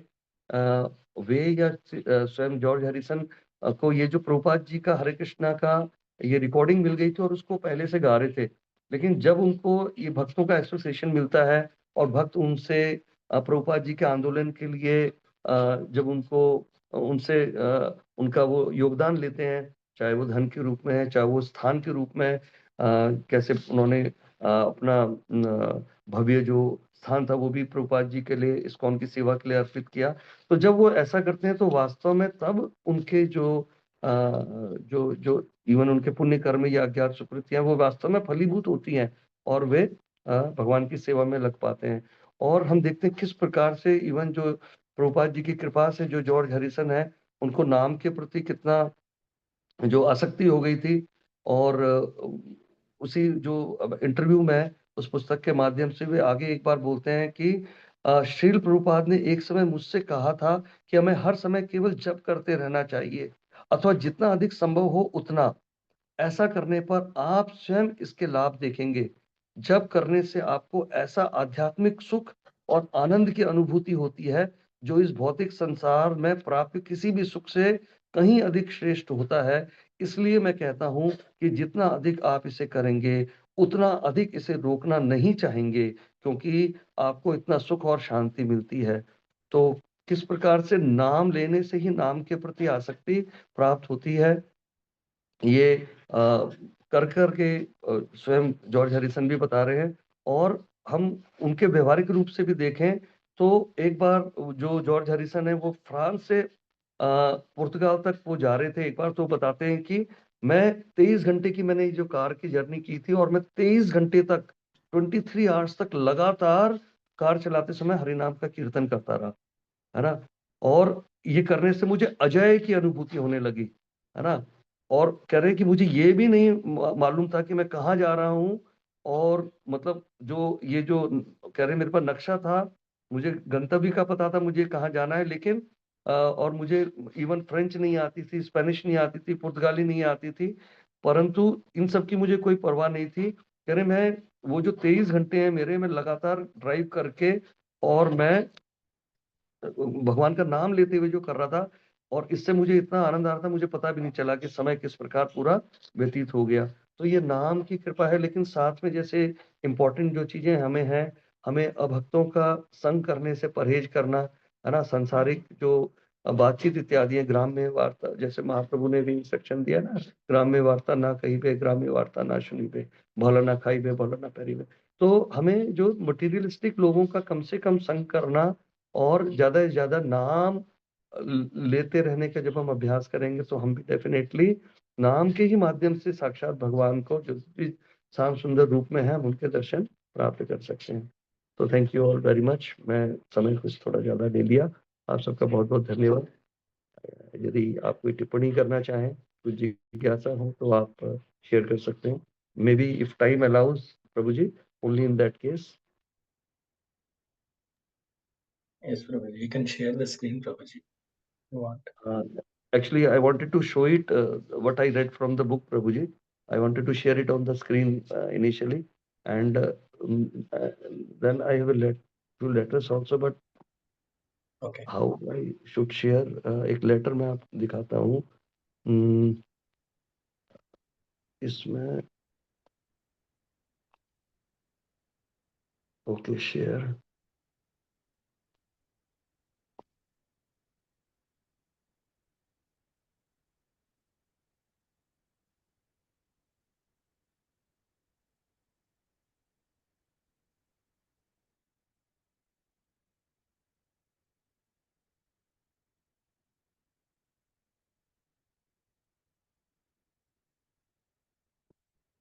वे या स्वयं जॉर्ज हैरिसन को ये जो प्रभुपाद जी का हरे कृष्णा का ये रिकॉर्डिंग मिल गई थी और उसको पहले से गा रहे थे। लेकिन जब उनको ये भक्तों का एसोसिएशन मिलता है और भक्त उनसे प्रभुपाद जी के आंदोलन के लिए जब उनको उनसे उनका वो योगदान लेते हैं, चाहे वो धन के रूप में है, चाहे वो स्थान के रूप में है, कैसे उन्होंने अपना भव्य जो स्थान था वो भी प्रभुपाद जी के लिए, इस्कॉन की सेवा के लिए अर्पित किया। तो जब वो ऐसा करते हैं तो वास्तव में तब उनके जो इवन उनके पुण्य कर्म या अज्ञात सुकृतियां वो वास्तव में फलीभूत होती हैं और वे भगवान की सेवा में लग पाते हैं। और हम देखते हैं किस प्रकार से इवन जो प्रभुपाद जी की कृपा से जो जॉर्ज हैरिसन है, उनको नाम के प्रति कितना जो आसक्ति हो गई थी। और उसी जो इंटरव्यू में उस पुस्तक के माध्यम से वे आगे एक बार बोलते हैं कि श्रील प्रभुपाद ने एक समय मुझसे कहा था कि हमें हर समय केवल जप करते रहना चाहिए अथवा जितना अधिक संभव हो उतना। ऐसा करने पर आप स्वयं इसके लाभ देखेंगे। जप करने से आपको ऐसा आध्यात्मिक सुख और आनंद की अनुभूति होती है जो इस भौतिक संसार में प्राप्त किसी भी सुख से कहीं अधिक श्रेष्ठ होता है। इसलिए मैं कहता हूं कि जितना अधिक आप इसे करेंगे उतना अधिक इसे रोकना नहीं चाहेंगे, क्योंकि आपको इतना सुख और शांति मिलती है। तो किस प्रकार से नाम लेने से ही नाम के प्रति आसक्ति प्राप्त होती है, ये कर के स्वयं जॉर्ज हैरिसन भी बता रहे हैं। और हम उनके व्यवहारिक रूप से भी देखें तो एक बार जो जॉर्ज हैरिसन है वो फ्रांस से पुर्तगाल तक वो जा रहे थे। एक बार तो बताते हैं कि मैं 23 घंटे की मैंने जो कार की जर्नी की थी और मैं 23 घंटे तक 23 आवर्स तक लगातार कार चलाते समय हरिनाम का कीर्तन करता रहा, है ना। और ये करने से मुझे अजय की अनुभूति होने लगी, है ना। और कह रहे हैं कि मुझे ये भी नहीं मालूम था कि मैं कहाँ जा रहा हूँ। और मतलब जो ये जो कह रहे मेरे पास नक्शा था, मुझे गंतव्य का पता था मुझे कहाँ जाना है, लेकिन और मुझे इवन फ्रेंच नहीं आती थी, स्पेनिश नहीं आती थी, पुर्तगाली नहीं आती थी, परंतु इन सब की मुझे कोई परवाह नहीं थी। कह रहे मैं वो जो 23 घंटे हैं मेरे, मैं लगातार ड्राइव करके और मैं भगवान का नाम लेते हुए जो कर रहा था, और इससे मुझे इतना आनंद आ रहा था, मुझे पता भी नहीं चला कि समय किस प्रकार पूरा व्यतीत हो गया। तो ये नाम की कृपा है। लेकिन साथ में जैसे इंपॉर्टेंट जो चीजें हमें हैं, हमें अभक्तों का संग करने से परहेज करना, है ना। सांसारिक जो बातचीत इत्यादि है, ग्राम्य वार्ता, जैसे महाप्रभु ने भी इंस्ट्रक्शन दिया ना, ग्राम्य वार्ता ना कही बे, ग्राम्य वार्ता ना सुनी बे, भला ना खाई बे, भला ना पहरी बे। तो हमें जो मटीरियलिस्टिक लोगों का कम से कम संग करना और ज्यादा से ज्यादा नाम लेते रहने का जब हम अभ्यास करेंगे तो हम भी डेफिनेटली नाम के ही माध्यम से साक्षात भगवान को जो भी शाम सुंदर रूप में है हम उनके दर्शन प्राप्त कर सकते हैं। तो thank you all very much. मैं समय कुछ थोड़ा ज्यादा ले लिया, आप सबका बहुत बहुत धन्यवाद। यदि आप कोई टिप्पणी करना चाहें, कुछ जिज्ञासा हो तो आप शेयर कर सकते हैं। Maybe if time allows Prabhu ji, only in that case. Yes, Prabhuji. You can share the screen, Prabhuji. You want? Actually, I wanted to show it what I read from the book, Prabhuji. I wanted to share it on the screen initially, and then I have a few letters also. But Okay. how I should share? एक letter मैं आप दिखाता हूँ। इसमें okay, share.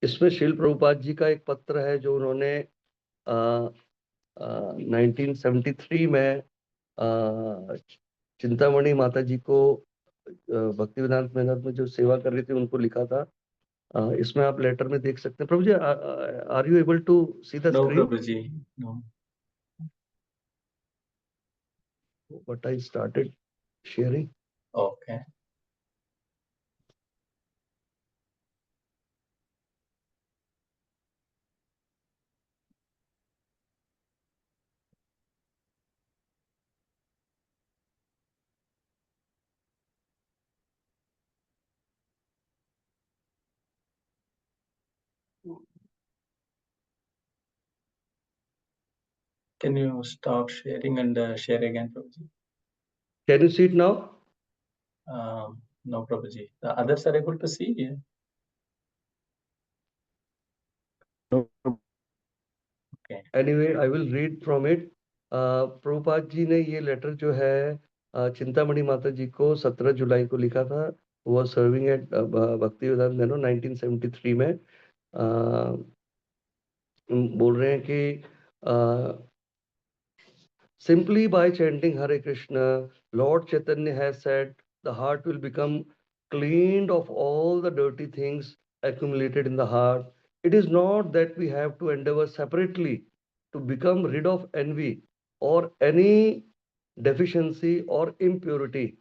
इसमें श्रील प्रभुपाद जी का एक पत्र है जो उन्होंने 1973 में चिंतामणि माता जी को भक्ति वेदांत मेहनत में जो सेवा कर रही थी उनको लिखा था। इसमें आप लेटर में देख सकते हैं। प्रभु जी, are you able to see the No, screen? Prabhuji. No. What I started sharing. Okay. Can you stop sharing and share again, Prabhuji? Can you see it now? No, Prabhuji. The others are able to see. Yeah. No. Okay. Anyway, I will read from it. Prabhupada ji ने ये letter जो है चिंतामणि माता जी को 17 जुलाई को लिखा था. वो सर्विंग एट भक्ति वेदांत नैनो 1973 में. बोल रहे हैं कि simply by chanting Hare Krishna, Lord Chaitanya has said the heart will become cleaned of all the dirty things accumulated in the heart. It is not that we have to endeavor separately to become rid of envy or any deficiency or impurity.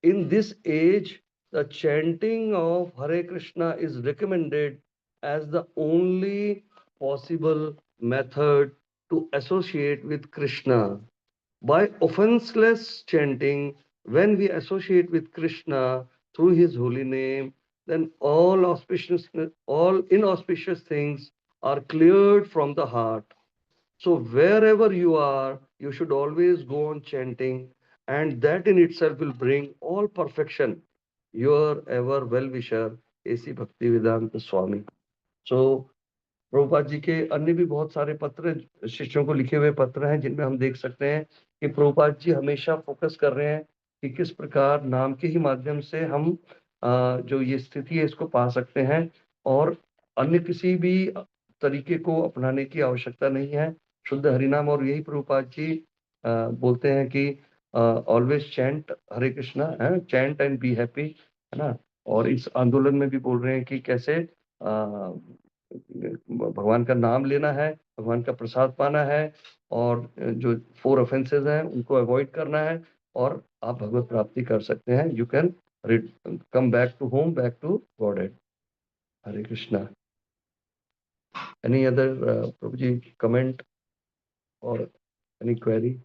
In this age, the chanting of Hare Krishna is recommended as the only possible method to associate with Krishna. By offenseless chanting, when we associate with Krishna through his holy name, then all inauspicious things are cleared from the heart. So wherever you are, you should always go on chanting, and that in itself will bring all perfection. Your ever well-wisher, A.C. Bhaktivedanta Swami. So Prabhupada ji के अन्य भी बहुत सारे पत्र शिष्यों को लिखे हुए पत्र हैं जिनमें हम देख सकते हैं कि प्रभुपाद जी हमेशा फोकस कर रहे हैं कि किस प्रकार नाम के ही माध्यम से हम जो ये स्थिति है इसको पा सकते हैं और अन्य किसी भी तरीके को अपनाने की आवश्यकता नहीं है. शुद्ध हरिनाम. और यही प्रभुपाद जी बोलते हैं कि always chant Hare Krishna, chant and be happy, है ना. और इस आंदोलन में भी बोल रहे हैं कि कैसे भगवान का नाम लेना है, भगवान का प्रसाद पाना है और जो 4 ऑफेंसेस हैं उनको अवॉइड करना है और आप भगवत प्राप्ति कर सकते हैं. You can come back to home, back to godhead. Hare Krishna. Any other प्रभु जी कमेंट और any query?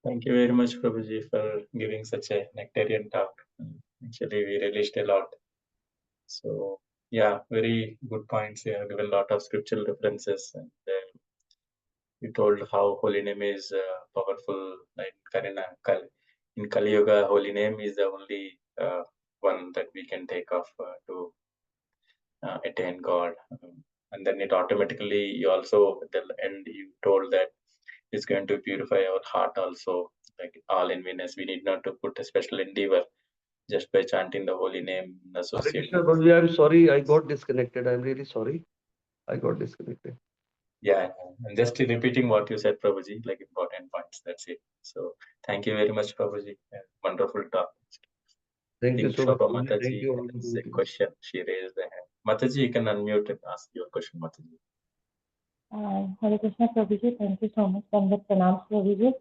Thank you very much, Prabhuji, for giving such a nectarian talk. Actually, we relished a lot. So, yeah, very good points. You have given a lot of scriptural references, and you told how holy name is powerful. Like in Kali Yuga, holy name is the only one that we can take off to attain God. And then it automatically, you also at the end you told that it's going to purify our heart also, like all enviness. We need not to put a special endeavor just by chanting the holy name. Hare Associate. Krishna, Prabhu ji, I'm sorry, I got disconnected. I'm really sorry. I got disconnected. Yeah, and just repeating what you said, Prabhuji, like important points. That's it. So thank you very much, Prabhuji. Wonderful talk. Thank you think so much. Shobha Prabhu ji. Thank Mataji you all. has a question. She raised the hand. Mataji, you can unmute and ask your question, Mataji. Hare Krishna, Prabhuji. Thank you so much. Pandit Pranam, Prabhuji.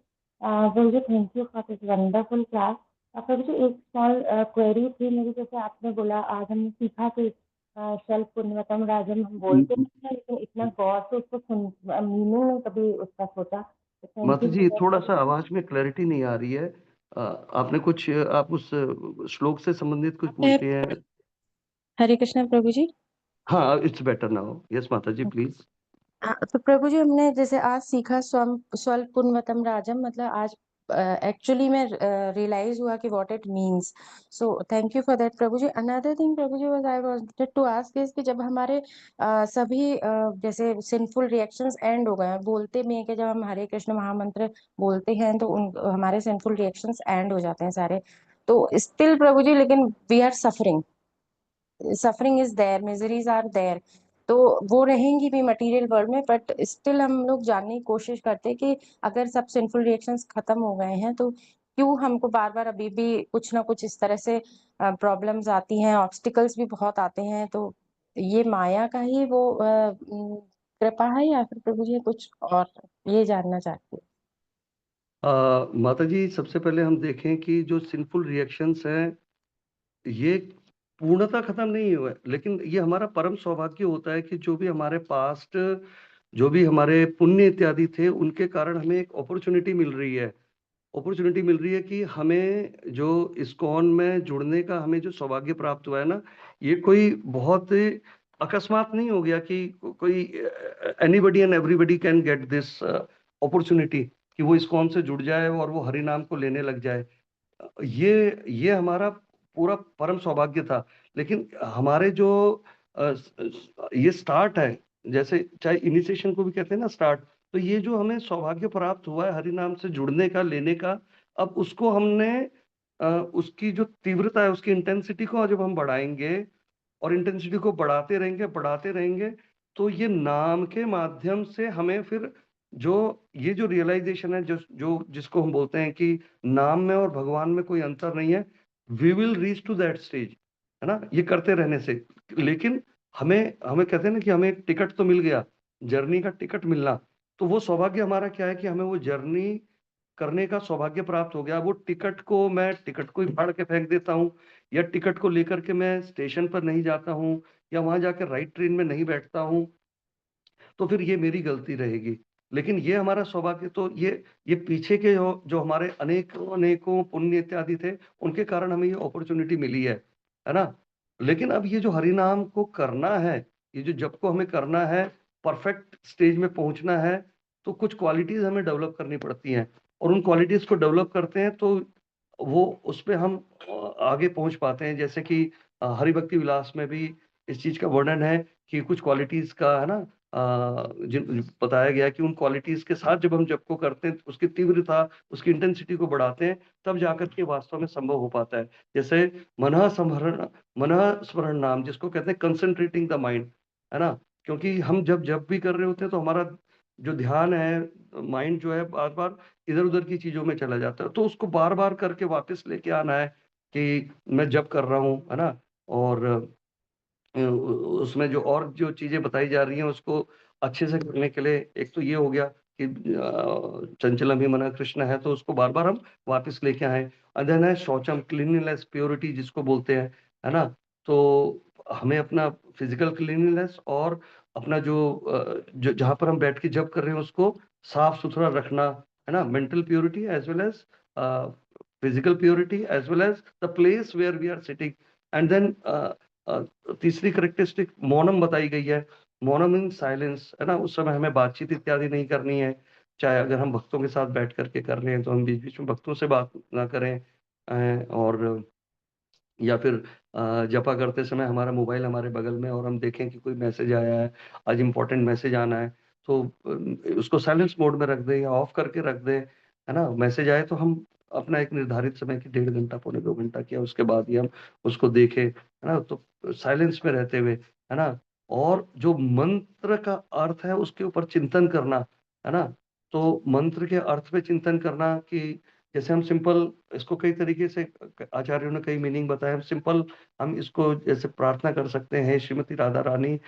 Prabhuji, thank you for this wonderful class. Prabhuji, एक small query थी मेरी. जैसे आपने बोला आज हमने सीखा कि शल्प पुण्यवतम राजम हम बोलते हैं लेकिन इतना गौर से उसको मीनिंग नहीं कभी उसका सोचा. माता जी थोड़ा सा आवाज में क्लैरिटी नहीं आ रही है. आपने कुछ आप उस श्लोक से संबंधित कुछ पूछते हैं? हरे कृष्णा प्रभुजी. हाँ, इट्स बेटर नाउ. यस माता जी प्लीज. तो प्रभु जी हमने जैसे आज सीखा स्वल्प पुण्यवतम राजम, मतलब आज एक्चुअली में रियलाइज हुआ कि what it means. So thank you for that Prabhu ji. Another thing Prabhu ji was I wanted to ask is कि जब हमारे सभी जैसे सिंफुल रिएक्शंस एंड हो गए हैं बोलते में कि जब हम हरे कृष्ण महामंत्र बोलते हैं तो उन हमारे सिंफुल रिएक्शंस एंड हो जाते हैं सारे, तो स्टिल प्रभु जी लेकिन we are suffering is there, miseries are there, तो वो रहेंगी भी मटेरियल वर्ल्ड में. बट स्टिल हम लोग जानने की कोशिश करते हैं कि अगर सब सिंफुल रिएक्शंस खत्म हो गए हैं तो क्यों हमको बार बार अभी भी कुछ ना कुछ इस तरह से प्रॉब्लम्स आती हैं, ऑब्स्टिकल्स भी बहुत आते हैं. तो ये माया का ही वो कृपा है या फिर प्रभु जी कुछ और, ये जानना चाहती हूँ. माता जी, सबसे पहले हम देखें कि जो सिंफुल रिएक्शंस हैं ये पूर्णतः खत्म नहीं हुआ है, लेकिन ये हमारा परम सौभाग्य होता है कि जो भी हमारे पास्ट, जो भी हमारे पुण्य इत्यादि थे, उनके कारण हमें एक अपॉर्चुनिटी मिल रही है। अपॉर्चुनिटी मिल रही है कि हमें जो इस्कॉन में जुड़ने का हमें जो सौभाग्य प्राप्त हुआ है ना, ये कोई बहुत अकस्मात नहीं हो गया कि कोई anybody and everybody can get this opportunity कि वो इस्कॉन से जुड़ जाए और वो हरि नाम को लेने लग जाए। ये हमारा पूरा परम सौभाग्य था। लेकिन हमारे जो ये स्टार्ट है, जैसे चाहे इनिशिएशन को भी कहते हैं ना स्टार्ट, तो ये जो हमें सौभाग्य प्राप्त हुआ है हरि नाम से जुड़ने का, लेने का, अब उसको हमने उसकी जो तीव्रता है, उसकी इंटेंसिटी को जब हम बढ़ाएंगे और इंटेंसिटी को बढ़ाते रहेंगे, तो ये नाम के माध्यम से हमें फिर जो ये जो रियलाइजेशन है, जिसको हम बोलते हैं कि नाम में और भगवान में कोई अंतर नहीं है, we will reach to that stage, है ना, ये करते रहने से। लेकिन हमें हमें कहते हैं ना कि हमें एक टिकट तो मिल गया, जर्नी का टिकट मिलना, तो वो सौभाग्य हमारा क्या है कि हमें वो जर्नी करने का सौभाग्य प्राप्त हो गया। वो टिकट को ही फाड़ के फेंक देता हूँ, या टिकट को लेकर के मैं स्टेशन पर नहीं जाता हूँ, या वहां जाकर राइट ट्रेन में नहीं बैठता हूँ, तो फिर ये मेरी गलती रहेगी। लेकिन ये हमारा सौभाग्य, तो ये पीछे के जो हमारे अनेकों अनेकों पुण्य इत्यादि थे, उनके कारण हमें ये अपॉर्चुनिटी मिली है ना। लेकिन अब ये जो हरि नाम को करना है, ये जो जप को हमें करना है, परफेक्ट स्टेज में पहुंचना है, तो कुछ क्वालिटीज हमें डेवलप करनी पड़ती हैं, और उन क्वालिटीज को डेवलप करते हैं तो वो उस पे हम आगे पहुंच पाते हैं। जैसे कि हरि भक्ति विलास में भी इस चीज का वर्णन है कि कुछ क्वालिटीज का, है ना, जिन बताया गया कि उन क्वालिटीज के साथ जब हम जप को करते हैं, उसकी तीव्रता, उसकी इंटेंसिटी को बढ़ाते हैं, तब जाकर के वास्तव में संभव हो पाता है। जैसे मनः स्मरण नाम, जिसको कहते हैं कंसंट्रेटिंग द माइंड, है ना, क्योंकि हम जब जब भी कर रहे होते हैं तो हमारा जो ध्यान है, माइंड जो है, बार बार इधर उधर की चीजों में चला जाता है, तो उसको बार बार करके वापस लेके आना है कि मैं जब कर रहा हूँ, है ना, और उसमें जो और जो चीजें बताई जा रही हैं उसको अच्छे से करने के लिए, एक तो ये हो गया कि चंचलम ही मना कृष्ण है, तो उसको बार बार हम वापस लेके आए। अध्ययन है शौचम, क्लीनलीनेस, प्योरिटी जिसको बोलते हैं, है ना, तो हमें अपना फिजिकल क्लीनलीनेस और अपना जो जहां पर हम बैठ के जब कर रहे हैं उसको साफ सुथरा रखना, है ना, mental purity as well as physical purity as well as the place where we are sitting. And then तीसरी करेक्टरिस्टिक मौनम बताई गई है। मौनम इन साइलेंस, है ना, उस समय हमें बातचीत इत्यादि नहीं करनी है। चाहे अगर हम भक्तों के साथ बैठ करके कर रहे हैं तो हम बीच बीच में भक्तों से बात ना करें, और या फिर जपा करते समय हमारा मोबाइल हमारे बगल में और हम देखें कि कोई मैसेज आया है, आज इंपॉर्टेंट मैसेज आना है, तो उसको साइलेंस मोड में रख दें या ऑफ करके रख दें, है ना। मैसेज आए तो हम अपना एक निर्धारित समय की 1.5 घंटा, 1.25 घंटा किया, उसके बाद ही हम उसको देखें, है ना, तो साइलेंस में रहते हुए, है ना। और जो मंत्र का अर्थ है उसके ऊपर चिंतन करना, है ना, तो मंत्र के अर्थ पे चिंतन करना कि जैसे हम सिंपल इसको कई तरीके से आचार्यों ने कई मीनिंग बताए। हम सिंपल हम इसको जैसे प्रार्थना कर सकते हैं, श्रीमती राधा रानी,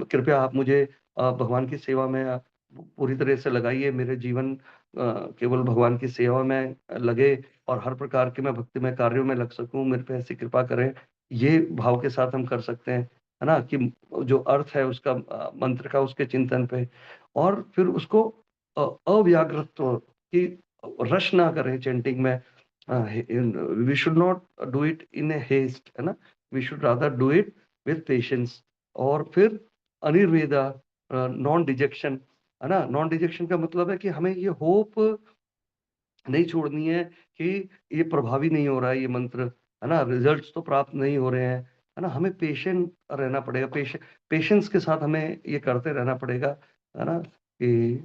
कृपया आप मुझे भगवान की सेवा में पूरी तरह से लगाइए, मेरे जीवन केवल भगवान की सेवा में लगे और हर प्रकार के मैं भक्तिमय कार्यों में लग सकूं, मेरे पे ऐसी कृपा करें। ये भाव के साथ हम कर सकते हैं, है ना, कि जो अर्थ है उसका, मंत्र का, उसके चिंतन पे, और फिर उसको अव्याघ्रत्व की रश ना करें चैंटिंग में। We should not do it in a haste, है ना, we should rather do it with patience. और फिर अनिर्वेदा, नॉन डिजेक्शन, है ना। नॉन डिजेक्शन का मतलब है कि हमें ये होप नहीं छोड़नी है कि ये प्रभावी नहीं हो रहा है ये मंत्र, है ना, रिजल्ट्स तो प्राप्त नहीं हो रहे हैं, है ना। हमें पेशेंट रहना पड़ेगा, पेशेंस के साथ हमें ये करते रहना पड़ेगा, है ना, कि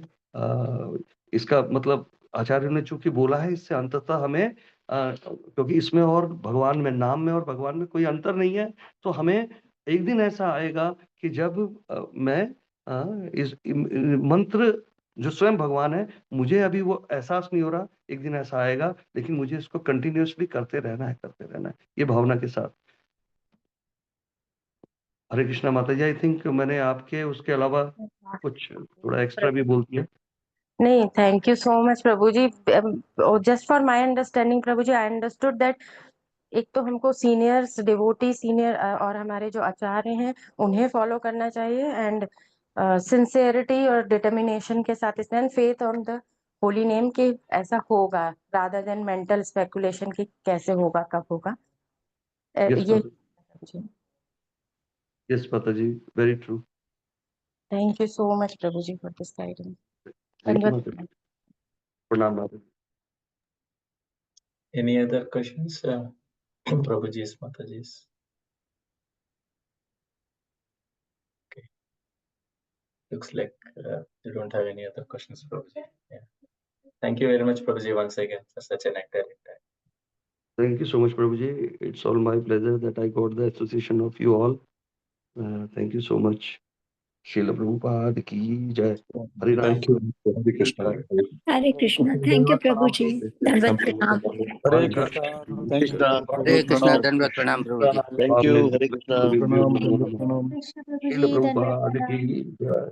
इसका मतलब आचार्य ने चूंकि बोला है, इससे अंततः हमें क्योंकि इसमें और भगवान में, नाम में और भगवान में कोई अंतर नहीं है, तो हमें एक दिन ऐसा आएगा कि जब मैं इस मंत्र जो स्वयं भगवान है, मुझे अभी वो एहसास नहीं हो रहा, एक दिन ऐसा आएगा, लेकिन मुझे इसको कंटिन्यूअसली करते रहना है ये भावना के साथ। हरे कृष्णा माता जी, आई थिंक मैंने आपके उसके अलावा कुछ थोड़ा एक्स्ट्रा भी बोल दिया। नहीं, thank you so much Prabhu ji. Just for my understanding Prabhu ji, I understood that एक तो हमको सीनियर्स डिवोटी सीनियर और हमारे जो आचार्य हैं उन्हें फॉलो करना चाहिए एंड सिंसियरिटी और डिटर्मिनेशन के साथ इसमें faith on the holy name कि ऐसा होगा रादर देन मेंटल स्पेकुलेशन कि कैसे होगा कब होगा. Yes, ये Mataji. Yes, Mataji. Very true. Thank you so much प्रभु जी for this guidance. Thank you, Mataji. Pranam, Mataji. Any other questions, Prabhuji's, Mataji's? Okay. Looks like you don't have any other questions, Prabhuji. Yeah. Thank you very much, Prabhuji, once again for such a nectarian time. Thank you so much, Prabhuji. It's all my pleasure that I got the association of you all. Thank you so much. Srila Prabhupada ki jai. Hari Ram. Thank you. Hare Krishna. Hare Krishna. Thank you, Prabhuji. Dandavat pranam. Hare Krishna. Thank you. Hare Krishna, Dandavat pranam, Prabhuji. Thank you. Hare Krishna. Srila Pranam. Prabhupada ki jai.